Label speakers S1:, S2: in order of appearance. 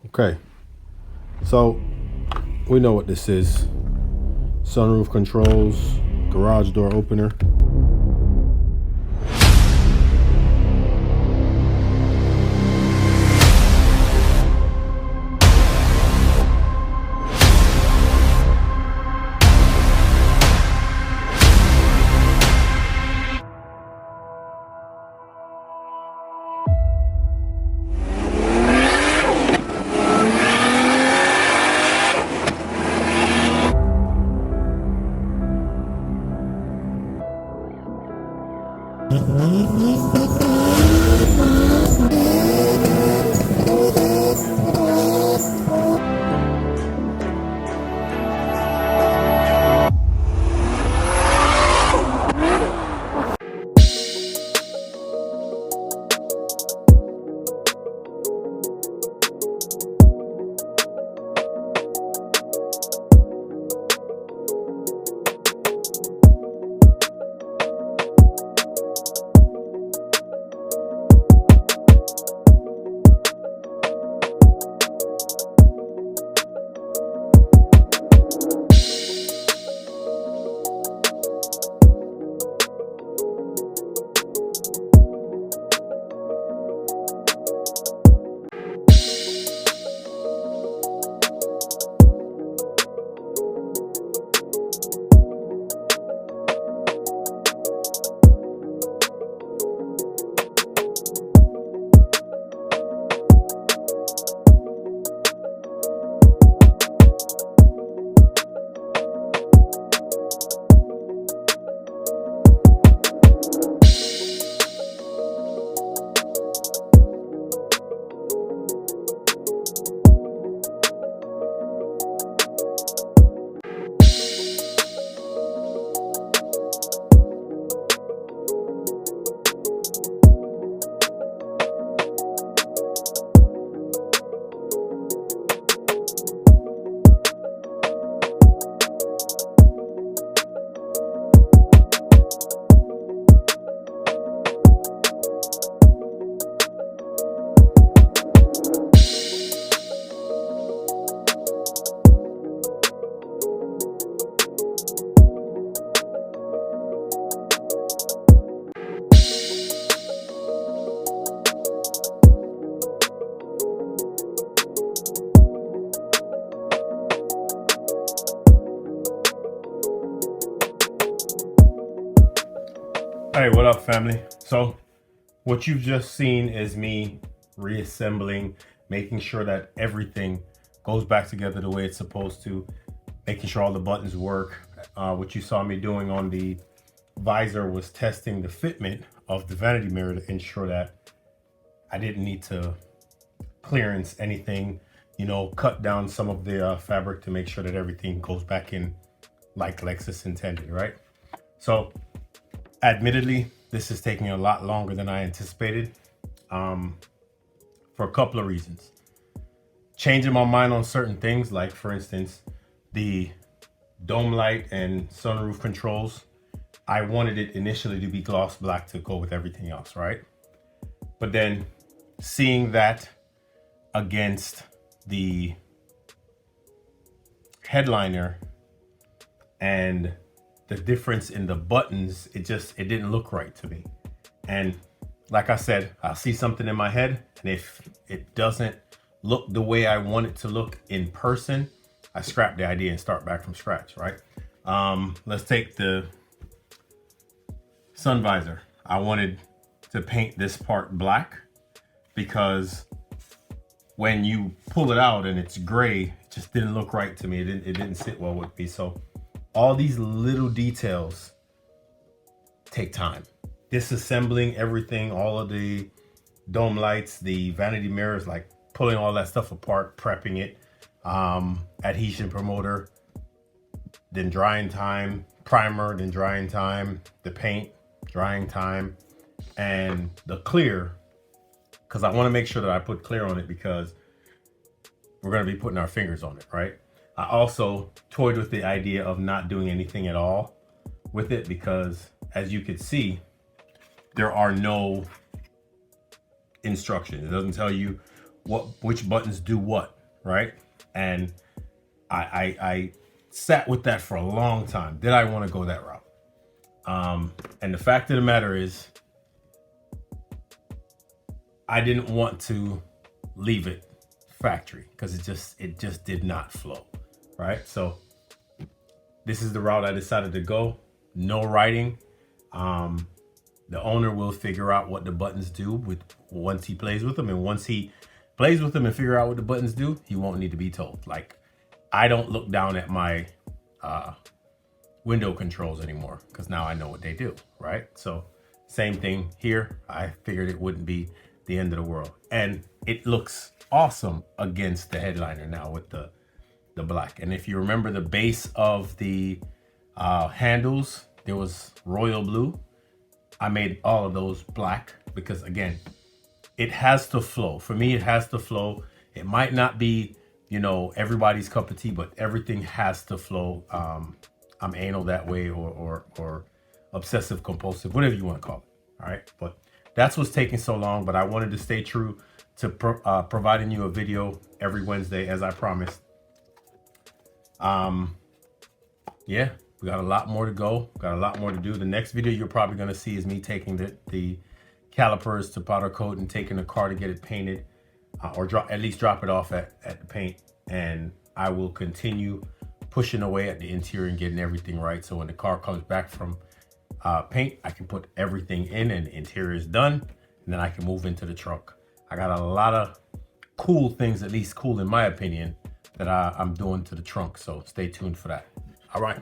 S1: Okay, so we know what this is. Sunroof controls, garage door opener. Hey, what up, family? So what you've just seen is me reassembling, making sure that everything goes back together the way it's supposed to, making sure all the buttons work. What you saw me doing on the visor was testing the fitment of the vanity mirror to ensure that I didn't need to clearance anything, cut down some of the fabric to make sure that everything goes back in like Lexus intended, right? So admittedly, this is taking a lot longer than I anticipated, for a couple of reasons. Changing my mind on certain things, like for instance, the dome light and sunroof controls. I wanted it initially to be gloss black to go with everything else, right? But then seeing that against the headliner and the difference in the buttons, it didn't look right to me. And like I said, I'll see something in my head, and if it doesn't look the way I want it to look in person, I scrap the idea and start back from scratch, right? Let's take the sun visor. I wanted to paint this part black because when you pull it out and it's gray, it just didn't look right to me. It didn't sit well with me. So all these little details take time. Disassembling everything, all of the dome lights, the vanity mirrors, like pulling all that stuff apart, prepping it, adhesion promoter, then drying time, primer, then drying time, the paint, drying time, and the clear, because I want to make sure that I put clear on it because we're going to be putting our fingers on it, right? I also toyed with the idea of not doing anything at all with it because, as you could see, there are no instructions. It doesn't tell you which buttons do what. right? And I sat with that for a long time. Did I want to go that route? And the fact of the matter is, I didn't want to leave it factory because it just did not flow, right? So this is the route I decided to go. No writing. The owner will figure out what the buttons do once he plays with them, and once he plays with them and figure out what the buttons do, he won't need to be told. Like, I don't look down at my window controls anymore because now I know what they do, right? So same thing here. I figured it wouldn't be the end of the world, and it looks awesome against the headliner now with the black. And if you remember the base of the handles, there was royal blue. I made all of those black because, again, it has to flow. For me, it has to flow. It might not be, you know, everybody's cup of tea, but everything has to flow. I'm anal that way, or obsessive compulsive, whatever you want to call it. All right. But that's what's taking so long. But I wanted to stay true to providing you a video every Wednesday, as I promised. Yeah, we got a lot more to go. Got a lot more to do. The next video you're probably going to see is me taking the calipers to powder coat and taking the car to get it painted, or at least drop it off at the paint. And I will continue pushing away at the interior and getting everything right. So when the car comes back from paint, I can put everything in and the interior is done. And then I can move into the trunk. I got a lot of cool things, at least cool in my opinion, that I'm doing to the trunk. So stay tuned for that. All right.